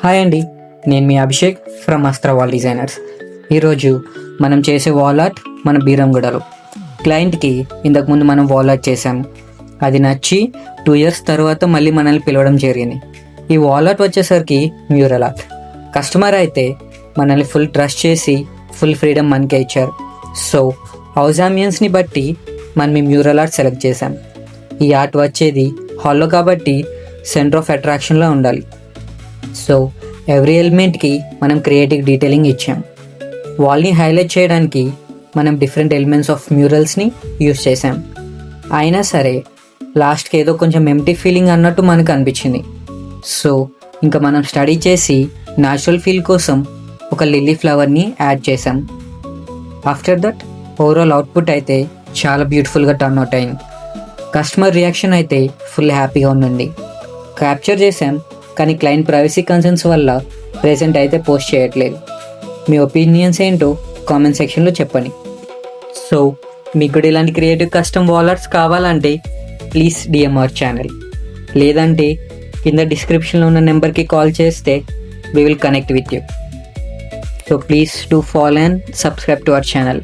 Hi అండి, నేను మీ Abhishek from అస్త్ర వాల్ డిజైనర్స్. ఈరోజు మనం చేసే వాల్ ఆర్ట్ మన బీరంగూడలో క్లయింట్కి ఇంతకుముందు మనం వాల్ ఆర్ట్ చేసాము. అది నచ్చి 2 years తర్వాత మళ్ళీ మనల్ని పిలవడం జరిగింది. ఈ వాల్ ఆర్ట్ వచ్చేసరికి మ్యూరల్ ఆర్ట్. కస్టమర్ అయితే మనల్ని ఫుల్ ట్రస్ట్ చేసి ఫుల్ ఫ్రీడమ్ మనకే ఇచ్చారు. సో హౌస్ అంబియన్స్ని బట్టి మనం ఈ మ్యూరల్ ఆర్ట్ సెలెక్ట్ చేసాం. ఈ ఆర్ట్ వచ్చేది హాల్లో కాబట్టి సెంటర్ ఆఫ్ అట్రాక్షన్లో ఉండాలి. సో ఎవ్రీ ఎలిమెంట్కి మనం క్రియేటివ్ డీటెయిలింగ్ ఇచ్చాం. వాల్ని హైలైట్ చేయడానికి మనం డిఫరెంట్ ఎలిమెంట్స్ ఆఫ్ మ్యూరల్స్ని యూస్ చేసాం. అయినా సరే లాస్ట్కి ఏదో కొంచెం ఎంప్టీ ఫీలింగ్ అన్నట్టు మనకు అనిపించింది. సో ఇంకా మనం స్టడీ చేసి న్యాచురల్ ఫీల్ కోసం ఒక లిల్లీ ఫ్లవర్ని యాడ్ చేసాం. ఆఫ్టర్ దట్ ఓవరాల్ అవుట్పుట్ అయితే చాలా బ్యూటిఫుల్గా టర్న్ అవుట్ అయింది. కస్టమర్ రియాక్షన్ అయితే ఫుల్ హ్యాపీగా ఉందండి. క్యాప్చర్ చేసాం, కానీ క్లయింట్ ప్రైవసీ కన్సర్న్స్ వల్ల ప్రెజెంట్ అయితే పోస్ట్ చేయట్లేదు. మీ ఒపీనియన్స్ ఏంటో కామెంట్ సెక్షన్లో చెప్పండి. సో మీకు కూడా ఇలాంటి క్రియేటివ్ కస్టమ్ వాల్ ఆర్ట్స్ కావాలంటే ప్లీజ్ డిఎం అవర్ ఛానల్, లేదంటే కింద డిస్క్రిప్షన్లో ఉన్న నెంబర్కి కాల్ చేస్తే we will connect with you. So please do follow and subscribe to our channel.